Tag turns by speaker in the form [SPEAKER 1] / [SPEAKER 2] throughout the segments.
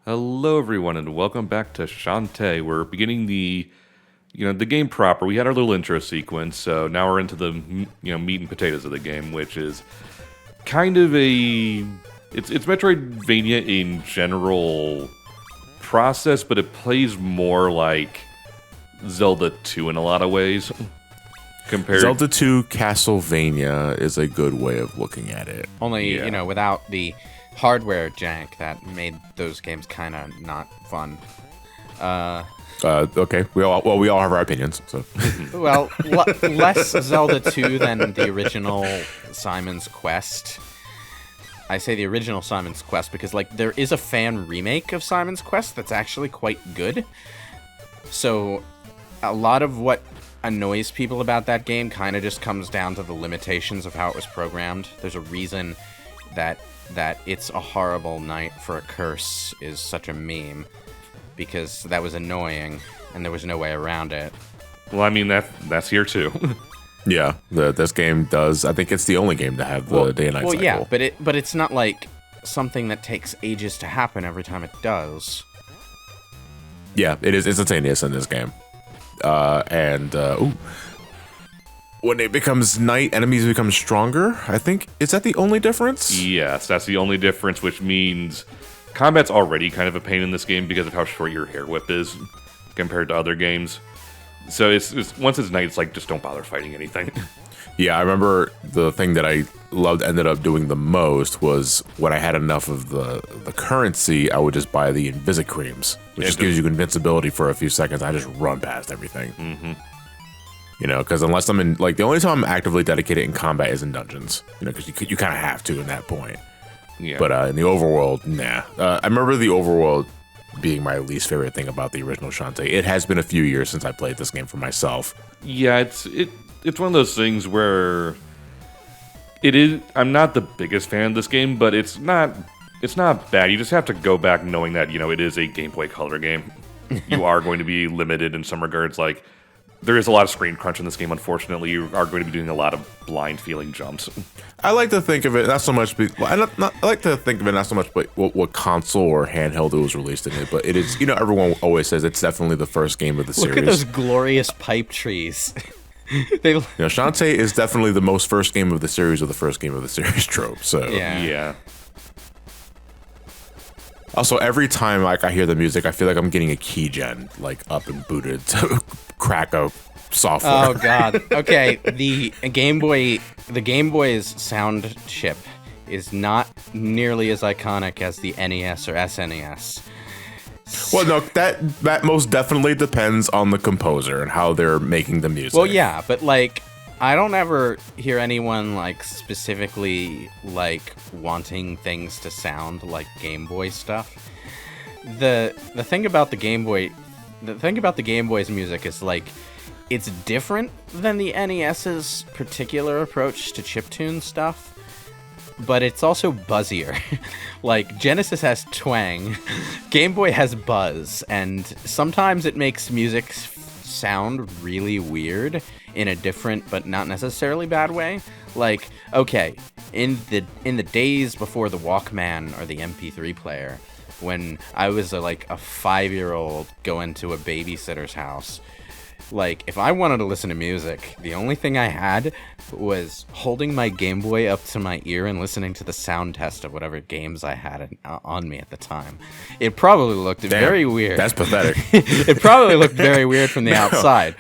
[SPEAKER 1] Hello, everyone, and welcome back to Shantae. We're beginning the game proper. We had our little intro sequence, so now we're into the meat and potatoes of the game, which is kind of it's Metroidvania in general process, but it plays more like Zelda II in a lot of ways.
[SPEAKER 2] Zelda II Castlevania is a good way of looking at it.
[SPEAKER 3] Only, without the hardware jank that made those games kind of not fun.
[SPEAKER 2] Okay, we all have our opinions. So,
[SPEAKER 3] well, less Zelda 2 than the original Simon's Quest. I say the original Simon's Quest because, there is a fan remake of Simon's Quest that's actually quite good. So, a lot of what annoys people about that game kind of just comes down to the limitations of how it was programmed. There's a reason that It's a Horrible Night for a Curse is such a meme, because that was annoying and there was no way around it.
[SPEAKER 1] Well, I mean, that's here too.
[SPEAKER 2] Yeah, this game does. I think it's the only game to have the day and night cycle.
[SPEAKER 3] Well, yeah, but it's not like something that takes ages to happen every time it does.
[SPEAKER 2] Yeah, it is instantaneous in this game. When it becomes night, enemies become stronger. I think, is that the only difference?
[SPEAKER 1] Yes, that's the only difference, which means combat's already kind of a pain in this game because of how short your hair whip is compared to other games. So it's once it's night, it's like, just don't bother fighting anything.
[SPEAKER 2] Yeah, I remember the thing that I ended up doing the most was when I had enough of the currency, I would just buy the Invisicreams, which just gives you invincibility for a few seconds. I just run past everything.
[SPEAKER 1] Mm-hmm.
[SPEAKER 2] Because unless I'm in, the only time I'm actively dedicated in combat is in dungeons. Because you kind of have to in that point.
[SPEAKER 1] Yeah.
[SPEAKER 2] But in the overworld, nah. I remember the overworld being my least favorite thing about the original Shantae. It has been a few years since I played this game for myself.
[SPEAKER 1] Yeah, it's one of those things where it is. I'm not the biggest fan of this game, but it's not bad. You just have to go back knowing that it is a Game Boy Color game. You are going to be limited in some regards, there is a lot of screen crunch in this game, unfortunately. You are going to be doing a lot of blind feeling jumps.
[SPEAKER 2] I like to think of it not so much. I like to think of it not so much, but what console or handheld it was released in it. But it is, everyone always says it's definitely the first game of the series.
[SPEAKER 3] Look at those glorious pipe trees.
[SPEAKER 2] Shantae is definitely the most first game of the series, or the first game of the series trope. So
[SPEAKER 1] yeah.
[SPEAKER 2] Also, every time I hear the music, I feel like I'm getting a key gen up and booted to crack a software.
[SPEAKER 3] Oh god. Okay, the Game Boy's sound chip is not nearly as iconic as the NES or SNES.
[SPEAKER 2] Well, no, that most definitely depends on the composer and how they're making the music.
[SPEAKER 3] Well, yeah, but I don't ever hear anyone specifically wanting things to sound like Game Boy stuff. The thing about the Game Boy's music is it's different than the NES's particular approach to chiptune stuff, but it's also buzzier. Genesis has twang, Game Boy has buzz, and sometimes it makes music sound really weird in a different but not necessarily bad way. Okay, in the days before the Walkman or the MP3 player, when I was a 5-year-old going to a babysitter's house, if I wanted to listen to music, the only thing I had was holding my Game Boy up to my ear and listening to the sound test of whatever games I had on me at the time. It probably looked very weird.
[SPEAKER 2] That's pathetic.
[SPEAKER 3] It probably looked very weird from the outside.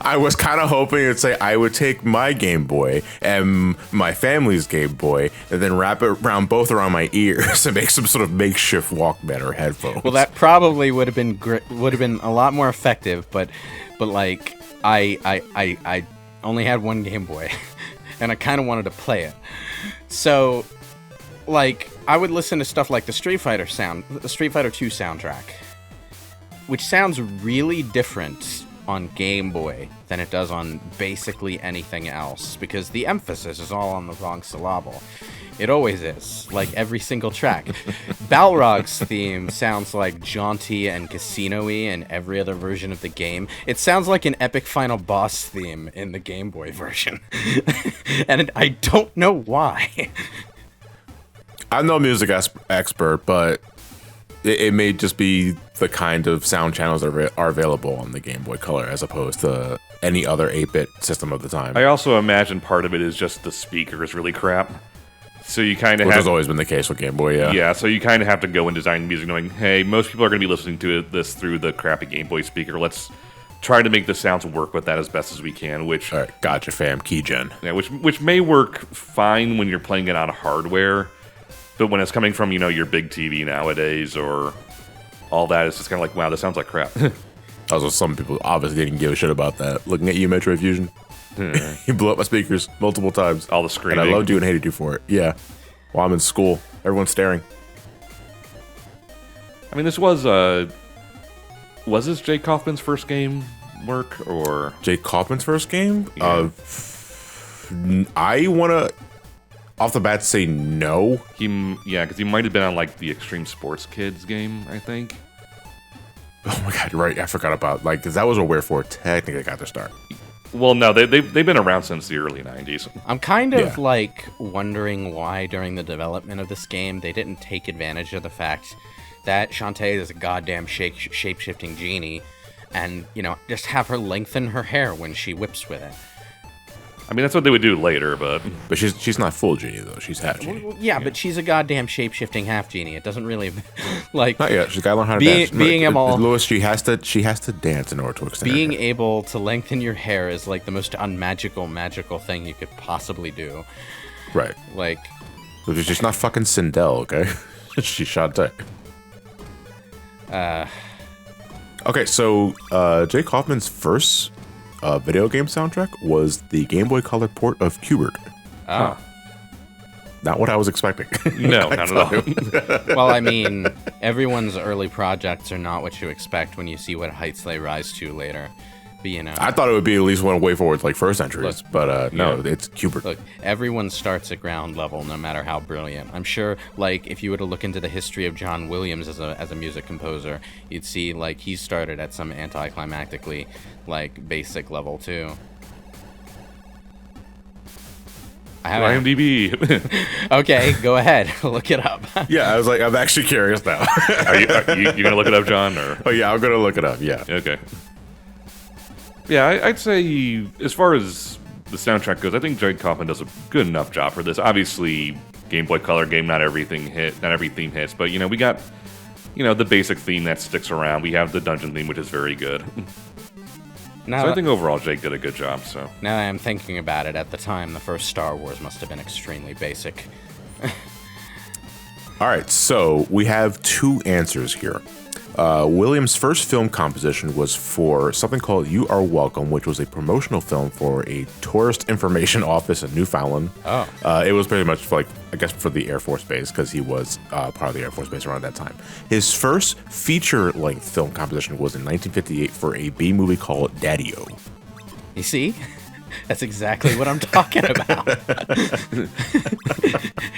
[SPEAKER 2] I was kind of hoping it'd say I would take my Game Boy and my family's Game Boy and then wrap it around my ears and make some sort of makeshift Walkman or headphones.
[SPEAKER 3] Well, that probably would have been a lot more effective, but I only had one Game Boy, and I kind of wanted to play it. So, I would listen to stuff like the Street Fighter II soundtrack, which sounds really different on Game Boy than it does on basically anything else, because the emphasis is all on the wrong syllable. It always is, every single track. Balrog's theme sounds jaunty and casino-y in every other version of the game. It sounds like an epic final boss theme in the Game Boy version. And I don't know why.
[SPEAKER 2] I'm no music expert, but it may just be the kind of sound channels that are available on the Game Boy Color as opposed to any other 8-bit system of the time.
[SPEAKER 1] I also imagine part of it is just the speaker is really crap. So you kind of
[SPEAKER 2] Which has always been the case with Game Boy, yeah.
[SPEAKER 1] Yeah, so you kind of have to go and design music knowing, hey, most people are going to be listening to this through the crappy Game Boy speaker. Let's try to make the sounds work with that as best as we can, which...
[SPEAKER 2] All right, gotcha, fam. Keygen.
[SPEAKER 1] Yeah, which may work fine when you're playing it on hardware, but when it's coming from, your big TV nowadays or all that, it's just kind of like, wow, this sounds like crap.
[SPEAKER 2] Also, some people obviously didn't give a shit about that. Looking at you, Metroid Fusion. You blew up my speakers multiple times.
[SPEAKER 1] All the screaming.
[SPEAKER 2] And I loved you and hated you for it. Yeah. While I'm in school, everyone's staring.
[SPEAKER 1] I mean, this was this Jake Kaufman's first game work, or...
[SPEAKER 2] Jake Kaufman's first game?
[SPEAKER 1] Yeah.
[SPEAKER 2] I want to, off the bat, say no.
[SPEAKER 1] Because he might have been on, like, the Extreme Sports Kids game, I think.
[SPEAKER 2] Oh my god, right. I forgot about, because that was where Wherefore technically got their start.
[SPEAKER 1] Well, no, they've been around since the early 90s.
[SPEAKER 3] I'm kind of, wondering why during the development of this game they didn't take advantage of the fact that Shantae is a goddamn shape-shifting genie and, just have her lengthen her hair when she whips with it.
[SPEAKER 1] I mean, that's what they would do later, but...
[SPEAKER 2] But she's not full genie, though. She's half genie.
[SPEAKER 3] Well, yeah, but she's a goddamn shape-shifting half genie. It doesn't really, Not
[SPEAKER 2] yet. She's got to learn how to dance.
[SPEAKER 3] Being able...
[SPEAKER 2] Louis, she has to dance in order to extend
[SPEAKER 3] Being
[SPEAKER 2] her hair.
[SPEAKER 3] able to lengthen your hair is, the most magical thing you could possibly do.
[SPEAKER 2] Right. She's not fucking Sindel, okay? She's Shantae. Okay, so Jake Kaufman's first video game soundtrack was the Game Boy Color port of Qbert.
[SPEAKER 3] Oh.
[SPEAKER 2] Not what I was expecting.
[SPEAKER 1] No, not at all.
[SPEAKER 3] Well, I mean, everyone's early projects are not what you expect when you see what heights they rise to later. But,
[SPEAKER 2] I thought it would be at least one way forward, like first entries, but no, it's Qbert.
[SPEAKER 3] Look, everyone starts at ground level, no matter how brilliant. I'm sure, if you were to look into the history of John Williams as a music composer, you'd see, he started at some anticlimactically, basic level, too.
[SPEAKER 1] IMDb.
[SPEAKER 3] Okay, go ahead. Look it up.
[SPEAKER 2] Yeah, I was I'm actually curious now.
[SPEAKER 1] Are you going to look it up, John? Or?
[SPEAKER 2] Oh, yeah, I'm going to look it up, yeah.
[SPEAKER 1] Okay. Yeah, I'd say as far as the soundtrack goes, I think Jake Kaufman does a good enough job for this. Obviously, Game Boy Color game, not every theme hits, but we got the basic theme that sticks around. We have the dungeon theme, which is very good. So I think overall Jake did a good job. So
[SPEAKER 3] now that I'm thinking about it, at the time, the first Star Wars must have been extremely basic.
[SPEAKER 2] All right, so we have two answers here. Williams' first film composition was for something called You Are Welcome, which was a promotional film for a tourist information office in Newfoundland.
[SPEAKER 3] Oh.
[SPEAKER 2] It was pretty much for the Air Force Base, because he was part of the Air Force Base around that time. His first feature-length film composition was in 1958 for a B movie called Daddy-O.
[SPEAKER 3] You see? That's exactly what I'm talking about.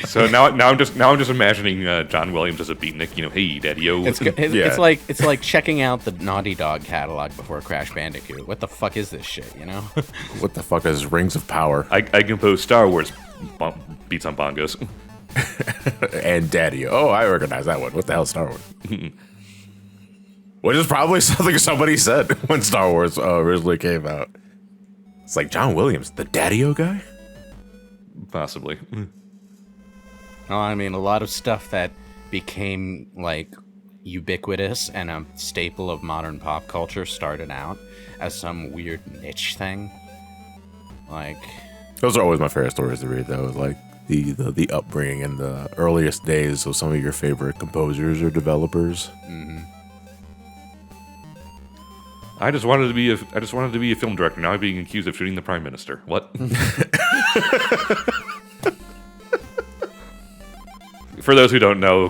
[SPEAKER 1] So now I'm just imagining John Williams as a beatnik. Hey, Daddy-O.
[SPEAKER 3] It's like checking out the Naughty Dog catalog before Crash Bandicoot. What the fuck is this shit?
[SPEAKER 2] What the fuck is Rings of Power?
[SPEAKER 1] I compose Star Wars beats on bongos.
[SPEAKER 2] And Daddy-O. Oh, I recognize that one. What the hell, Star Wars? Which is probably something somebody said when Star Wars originally came out. It's John Williams, the Daddy-O guy?
[SPEAKER 1] Possibly.
[SPEAKER 3] Well, I mean, a lot of stuff that became, ubiquitous and a staple of modern pop culture started out as some weird niche thing.
[SPEAKER 2] Those are always my favorite stories to read, though. The upbringing and the earliest days of some of your favorite composers or developers.
[SPEAKER 3] Mm-hmm.
[SPEAKER 1] I just wanted to be a film director. Now I'm being accused of shooting the prime minister. What? For those who don't know,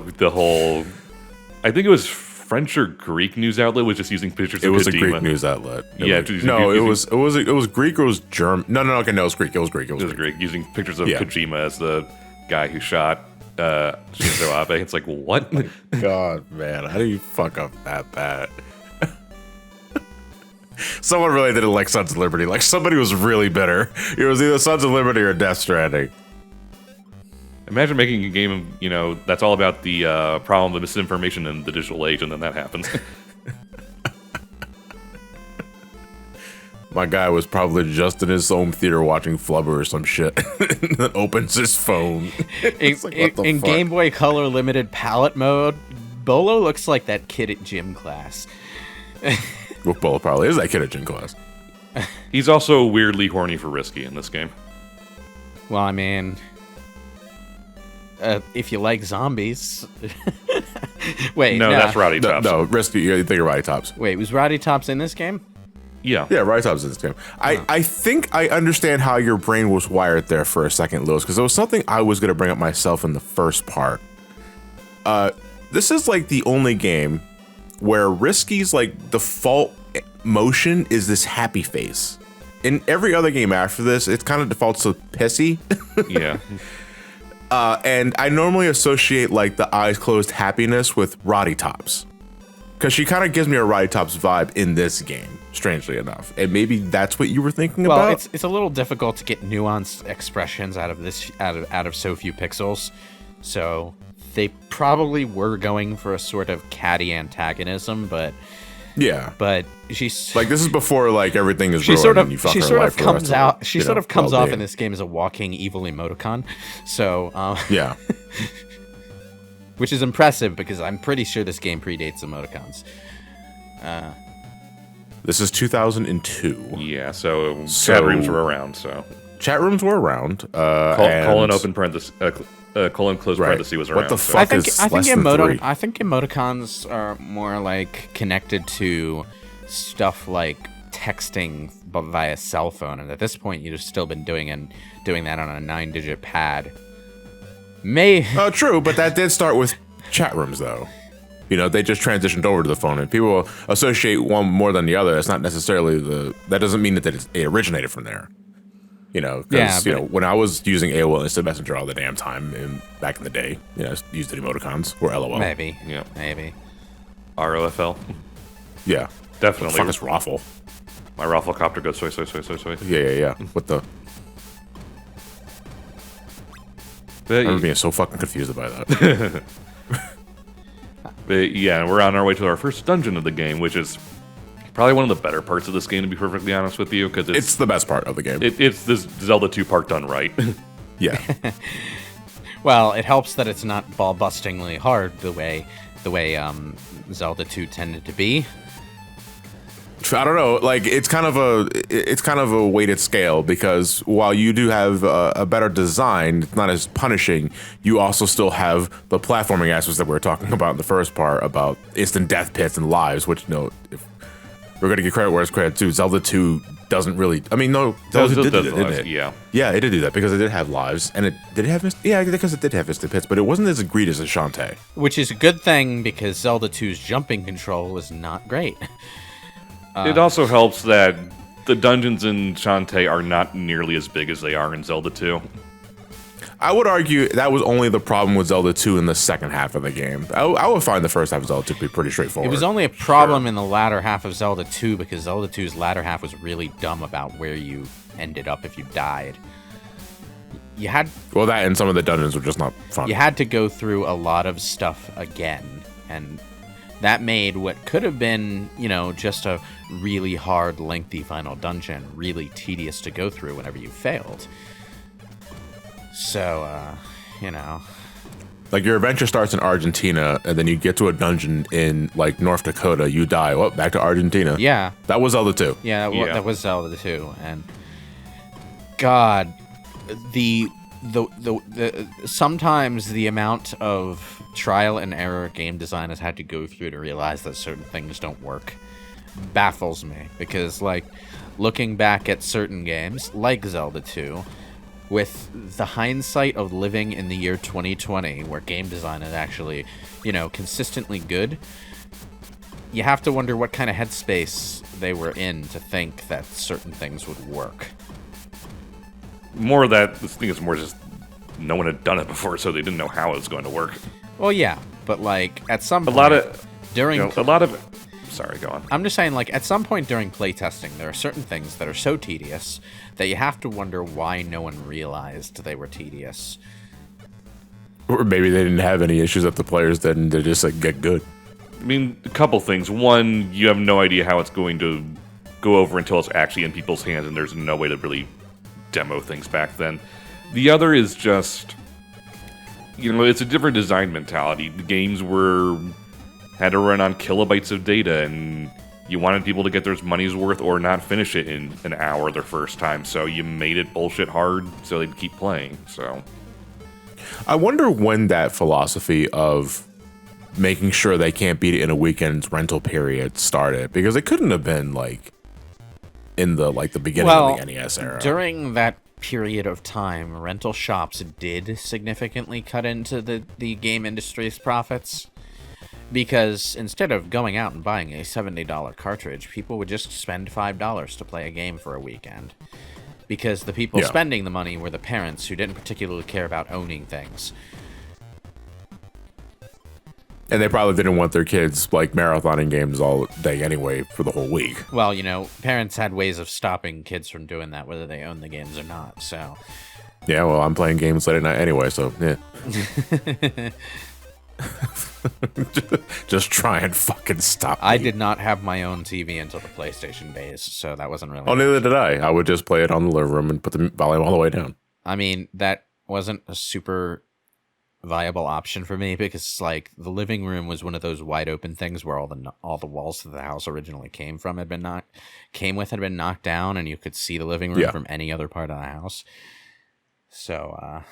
[SPEAKER 1] I think it was French or Greek news outlet was just using pictures of Kojima.
[SPEAKER 2] It was a Greek news outlet. It was Greek or it was German. No, okay, no, it was Greek. It was Greek.
[SPEAKER 1] It was Greek, using pictures of Kojima as the guy who shot Shinzo Abe. It's what?
[SPEAKER 2] Oh God, man, how do you fuck up that bad? Someone really didn't like Sons of Liberty. Somebody was really bitter. It was either Sons of Liberty or Death Stranding.
[SPEAKER 1] Imagine making a game, that's all about the problem of misinformation in the digital age, and then that happens.
[SPEAKER 2] My guy was probably just in his home theater watching Flubber or some shit, and then opens his phone.
[SPEAKER 3] In Game Boy Color limited palette mode, Bolo looks like that kid at gym class.
[SPEAKER 2] Well, Bolo probably is that kid at gym class.
[SPEAKER 1] He's also weirdly horny for Risky in this game.
[SPEAKER 3] Well, I mean, if you like zombies. Wait,
[SPEAKER 1] no, that's Rowdy Tops.
[SPEAKER 2] No, Risky, you think of Rowdy Tops.
[SPEAKER 3] Wait, was Rowdy Tops in this game?
[SPEAKER 1] Yeah.
[SPEAKER 2] Yeah, Rowdy Tops in this game. I think I understand how your brain was wired there for a second, Lewis, because it was something I was going to bring up myself in the first part. This is like the only game where Risky's like default motion is this happy face. In every other game after this, it kind of defaults to pissy.
[SPEAKER 1] Yeah.
[SPEAKER 2] And I normally associate like the eyes closed happiness with Rowdy Tops. Because she kind of gives me a Rowdy Tops vibe in this game, strangely enough. And maybe that's what you were thinking about?
[SPEAKER 3] Well, it's a little difficult to get nuanced expressions out of so few pixels. So they probably were going for a sort of catty antagonism, but
[SPEAKER 2] yeah.
[SPEAKER 3] But she's
[SPEAKER 2] like, this is before like everything is
[SPEAKER 3] she
[SPEAKER 2] ruined
[SPEAKER 3] sort of
[SPEAKER 2] and you fuck
[SPEAKER 3] she
[SPEAKER 2] her
[SPEAKER 3] sort
[SPEAKER 2] life
[SPEAKER 3] of
[SPEAKER 2] for the
[SPEAKER 3] comes
[SPEAKER 2] rest of
[SPEAKER 3] out
[SPEAKER 2] it,
[SPEAKER 3] she sort of comes off
[SPEAKER 2] well-being.
[SPEAKER 3] in this game as a walking evil emoticon. So
[SPEAKER 2] yeah.
[SPEAKER 3] Which is impressive because I'm pretty sure this game predates emoticons.
[SPEAKER 2] This is 2002.
[SPEAKER 1] Yeah, so chat rooms were around, so.
[SPEAKER 2] Chat rooms were around.
[SPEAKER 1] Colon open parenthesis, colon close parenthesis was around.
[SPEAKER 2] What the
[SPEAKER 1] so.
[SPEAKER 2] fuck
[SPEAKER 3] I think
[SPEAKER 2] is less than 3?
[SPEAKER 3] I think emoticons are more like connected to stuff like texting via cell phone, and at this point you've still been doing that on a 9-digit pad.
[SPEAKER 2] True, but that did start with chat rooms, though. They just transitioned over to the phone, and people associate one more than the other. It's not necessarily that doesn't mean that it originated from there. Because when I was using AOL Instant Messenger all the damn time back in the day, I used the emoticons or LOL.
[SPEAKER 3] Maybe.
[SPEAKER 1] Yeah.
[SPEAKER 3] Maybe.
[SPEAKER 1] ROFL.
[SPEAKER 2] Yeah.
[SPEAKER 1] Definitely.
[SPEAKER 2] What the fuck is Raffle?
[SPEAKER 1] My Rafflecopter goes soy, soy, soy, soy, soy.
[SPEAKER 2] Yeah. What the? I remember being so fucking confused by that.
[SPEAKER 1] But yeah, we're on our way to our first dungeon of the game, which is probably one of the better parts of this game, to be perfectly honest with you, because
[SPEAKER 2] it's the best part of the game.
[SPEAKER 1] It's this Zelda 2 part done right.
[SPEAKER 2] Yeah.
[SPEAKER 3] Well, it helps that it's not ball-bustingly hard the way Zelda 2 tended to be.
[SPEAKER 2] I don't know. Like it's kind of a weighted scale, because while you do have a better design, it's not as punishing. You also still have the platforming aspects that we were talking about in the first part about instant death pits and lives. Which if we're gonna give credit where it's credit to, Zelda 2 doesn't really. I mean, no, Zelda did it, didn't it?
[SPEAKER 1] Yeah.
[SPEAKER 2] Yeah, it did do that because it did have lives, and because it did have instant pits, but it wasn't as egregious as Shantae.
[SPEAKER 3] Which is a good thing because Zelda 2's jumping control was not great.
[SPEAKER 1] It also helps that the dungeons in Shantae are not nearly as big as they are in Zelda 2.
[SPEAKER 2] I would argue that was only the problem with Zelda 2 in the second half of the game. I would find the first half of Zelda 2 to be pretty straightforward.
[SPEAKER 3] It was only a problem in the latter half of Zelda 2 because Zelda 2's latter half was really dumb about where you ended up if you died.
[SPEAKER 2] Well, that and some of the dungeons were just not fun.
[SPEAKER 3] You had to go through a lot of stuff again, and that made what could have been, just a really hard, lengthy final dungeon really tedious to go through whenever you failed. So,
[SPEAKER 2] Like, your adventure starts in Argentina, and then you get to a dungeon in, like, North Dakota, you die. Well, back to Argentina.
[SPEAKER 3] Yeah.
[SPEAKER 2] That was Zelda 2.
[SPEAKER 3] Yeah, that was Zelda 2. And, God, the sometimes the amount of trial and error game designers had to go through to realize that certain things don't work baffles me, because like looking back at certain games like Zelda 2 with the hindsight of living in the year 2020 where game design is actually consistently good, you have to wonder what kind of headspace they were in to think that certain things would work.
[SPEAKER 1] More of that, this thing is more just no one had done it before, so they didn't know how it was going to work.
[SPEAKER 3] Well, yeah, but like at some point,
[SPEAKER 1] Sorry, go on.
[SPEAKER 3] I'm just saying, like at some point during playtesting, there are certain things that are so tedious that you have to wonder why no one realized they were tedious.
[SPEAKER 2] Or maybe they didn't have any issues that the players didn't. They just like get good.
[SPEAKER 1] I mean, a couple things. One, you have no idea how it's going to go over until it's actually in people's hands, and there's no way to really demo things back then. The other is just, it's a different design mentality. The games had to run on kilobytes of data, and you wanted people to get their money's worth or not finish it in an hour their first time, so you made it bullshit hard so they'd keep playing, so...
[SPEAKER 2] I wonder when that philosophy of making sure they can't beat it in a weekend's rental period started, because it couldn't have been like in the beginning of the NES era.
[SPEAKER 3] During that period of time, rental shops did significantly cut into the game industry's profits, because instead of going out and buying a $70 cartridge, people would just spend $5 to play a game for a weekend. Because the people spending the money were the parents who didn't particularly care about owning things.
[SPEAKER 2] And they probably didn't want their kids like marathoning games all day anyway for the whole week.
[SPEAKER 3] Well, parents had ways of stopping kids from doing that, whether they own the games or not, so...
[SPEAKER 2] Yeah, well, I'm playing games late at night anyway, so, yeah. Just try and fucking stop me.
[SPEAKER 3] I did not have my own TV until the PlayStation days, so that wasn't really...
[SPEAKER 2] Oh, neither did I. I would just play it on the living room and put the volume all the way down.
[SPEAKER 3] I mean, that wasn't a super viable option for me, because, like, the living room was one of those wide open things where all the walls that the house originally came had been knocked down, and you could see the living room from any other part of the house. So,